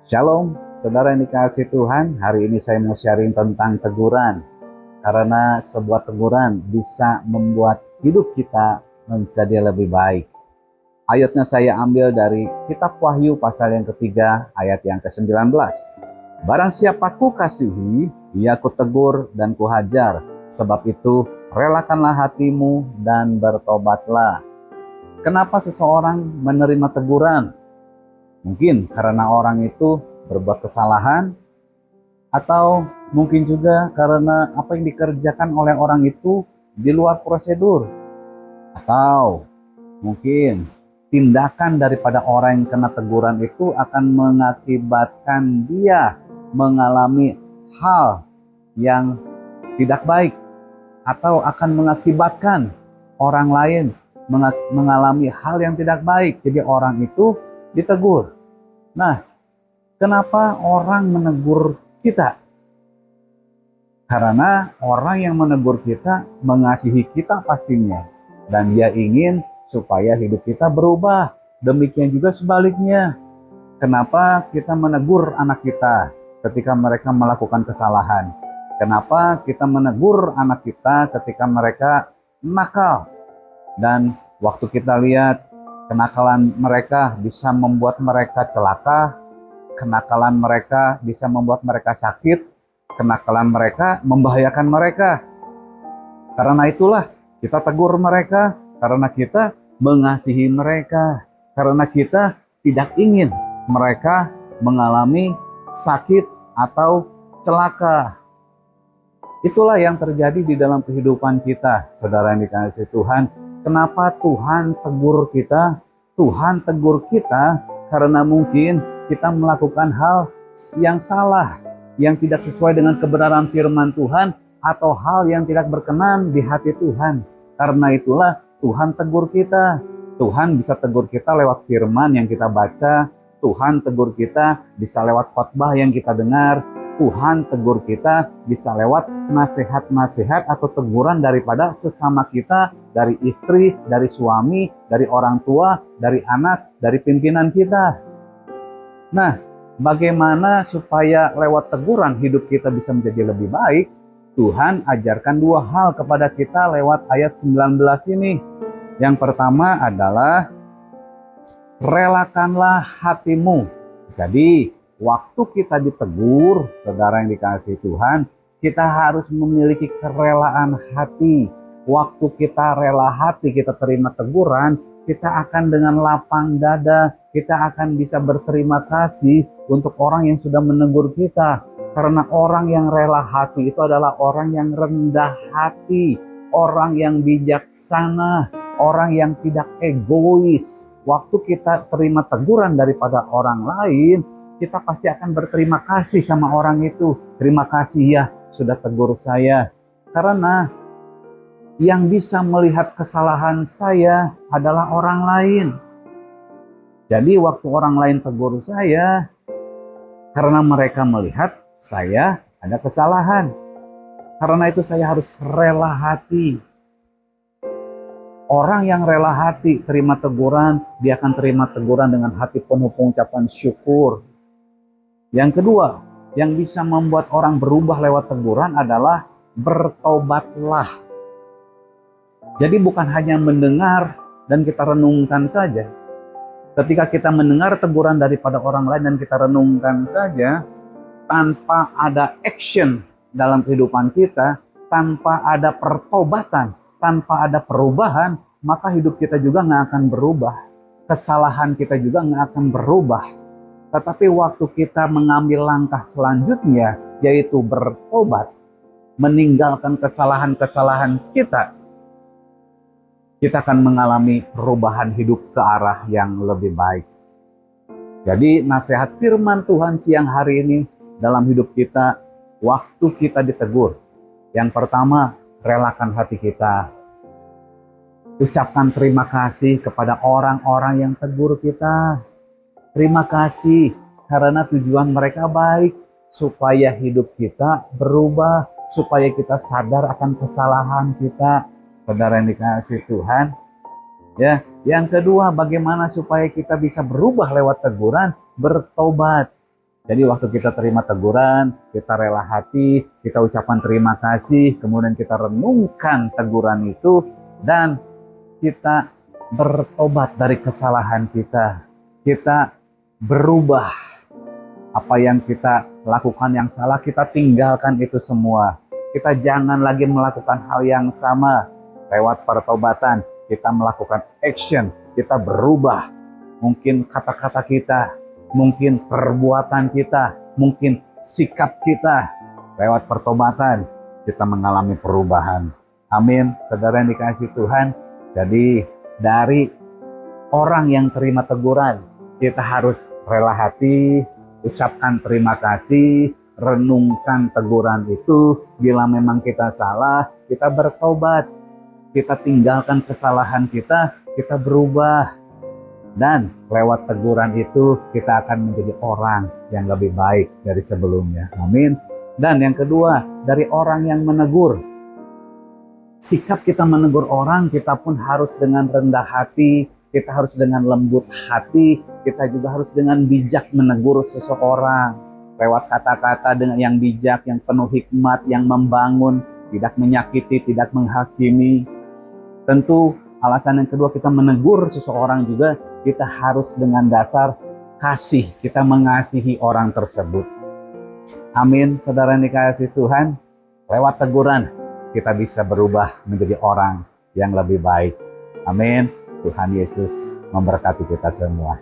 Shalom, saudara yang dikasihi Tuhan. Hari ini saya mau sharing tentang teguran. Karena sebuah teguran bisa membuat hidup kita menjadi lebih baik. Ayatnya saya ambil dari kitab Wahyu pasal yang ketiga, ayat yang ke-19. Barang siapa ku kasihi, ia ku tegur dan ku hajar. Sebab itu, relakanlah hatimu dan bertobatlah. Kenapa seseorang menerima teguran? Mungkin karena orang itu berbuat kesalahan, atau mungkin juga karena apa yang dikerjakan oleh orang itu di luar prosedur, atau mungkin tindakan daripada orang yang kena teguran itu akan mengakibatkan dia mengalami hal yang tidak baik, atau akan mengakibatkan orang lain mengalami hal yang tidak baik. Jadi orang itu ditegur. Nah, kenapa orang menegur kita? Karena orang yang menegur kita mengasihi kita pastinya. Dan dia ingin supaya hidup kita berubah. Demikian juga sebaliknya. Kenapa kita menegur anak kita ketika mereka melakukan kesalahan? Kenapa kita menegur anak kita ketika mereka nakal? Dan waktu kita lihat kenakalan mereka bisa membuat mereka celaka, kenakalan mereka bisa membuat mereka sakit, kenakalan mereka membahayakan mereka. Karena itulah kita tegur mereka, karena kita mengasihi mereka, karena kita tidak ingin mereka mengalami sakit atau celaka. Itulah yang terjadi di dalam kehidupan kita, saudara yang dikasihi Tuhan. Kenapa Tuhan tegur kita? Tuhan tegur kita karena mungkin kita melakukan hal yang salah, yang tidak sesuai dengan kebenaran firman Tuhan, atau hal yang tidak berkenan di hati Tuhan. Karena itulah Tuhan tegur kita. Tuhan bisa tegur kita lewat firman yang kita baca. Tuhan tegur kita bisa lewat khotbah yang kita dengar. Tuhan tegur kita bisa lewat nasihat-nasihat atau teguran daripada sesama kita, dari istri, dari suami, dari orang tua, dari anak, dari pimpinan kita. Nah, bagaimana supaya lewat teguran hidup kita bisa menjadi lebih baik? Tuhan ajarkan dua hal kepada kita lewat ayat 19 ini. Yang pertama adalah relakanlah hatimu. Jadi, waktu kita ditegur, saudara yang dikasihi Tuhan, kita harus memiliki kerelaan hati. Waktu kita rela hati, kita terima teguran, kita akan dengan lapang dada, kita akan bisa berterima kasih untuk orang yang sudah menegur kita. Karena orang yang rela hati itu adalah orang yang rendah hati, orang yang bijaksana, orang yang tidak egois. Waktu kita terima teguran daripada orang lain, kita pasti akan berterima kasih sama orang itu. Terima kasih ya sudah tegur saya. Karena yang bisa melihat kesalahan saya adalah orang lain. Jadi waktu orang lain tegur saya, karena mereka melihat saya ada kesalahan. Karena itu saya harus rela hati. Orang yang rela hati terima teguran, dia akan terima teguran dengan hati penuh pengucapan syukur. Yang kedua, yang bisa membuat orang berubah lewat teguran adalah bertobatlah. Jadi bukan hanya mendengar dan kita renungkan saja. Ketika kita mendengar teguran daripada orang lain dan kita renungkan saja, tanpa ada action dalam kehidupan kita, tanpa ada pertobatan, tanpa ada perubahan, maka hidup kita juga nggak akan berubah. Kesalahan kita juga nggak akan berubah. Tetapi waktu kita mengambil langkah selanjutnya, yaitu bertobat, meninggalkan kesalahan-kesalahan kita akan mengalami perubahan hidup ke arah yang lebih baik. Jadi nasihat firman Tuhan siang hari ini dalam hidup kita, waktu kita ditegur. Yang pertama, relakan hati kita. Ucapkan terima kasih kepada orang-orang yang tegur kita. Terima kasih karena tujuan mereka baik, supaya hidup kita berubah, supaya kita sadar akan kesalahan kita. Saudara yang dikasihi Tuhan, ya. Yang kedua, bagaimana supaya kita bisa berubah lewat teguran? Bertobat. Jadi waktu kita terima teguran, kita rela hati, kita ucapkan terima kasih, kemudian kita renungkan teguran itu, dan kita bertobat dari kesalahan kita. Kita berubah. Apa yang kita lakukan yang salah, kita tinggalkan itu semua. Kita jangan lagi melakukan hal yang sama. Lewat pertobatan, kita melakukan action, kita berubah. Mungkin kata-kata kita, mungkin perbuatan kita, mungkin sikap kita. Lewat pertobatan, kita mengalami perubahan. Amin, saudara yang dikasihi Tuhan. Jadi, dari orang yang terima teguran, kita harus rela hati, ucapkan terima kasih, renungkan teguran itu. Bila memang kita salah, kita bertobat. Kita tinggalkan kesalahan kita berubah. Dan lewat teguran itu, kita akan menjadi orang yang lebih baik dari sebelumnya. Amin. Dan yang kedua, dari orang yang menegur. Sikap kita menegur orang, kita pun harus dengan rendah hati, kita harus dengan lembut hati, kita juga harus dengan bijak menegur seseorang. Lewat kata-kata dengan yang bijak, yang penuh hikmat, yang membangun, tidak menyakiti, tidak menghakimi. Tentu alasan yang kedua kita menegur seseorang juga, kita harus dengan dasar kasih, kita mengasihi orang tersebut. Amin, saudara yang dikasihi Tuhan. Lewat teguran, kita bisa berubah menjadi orang yang lebih baik. Amin. Tuhan Yesus memberkati kita semua.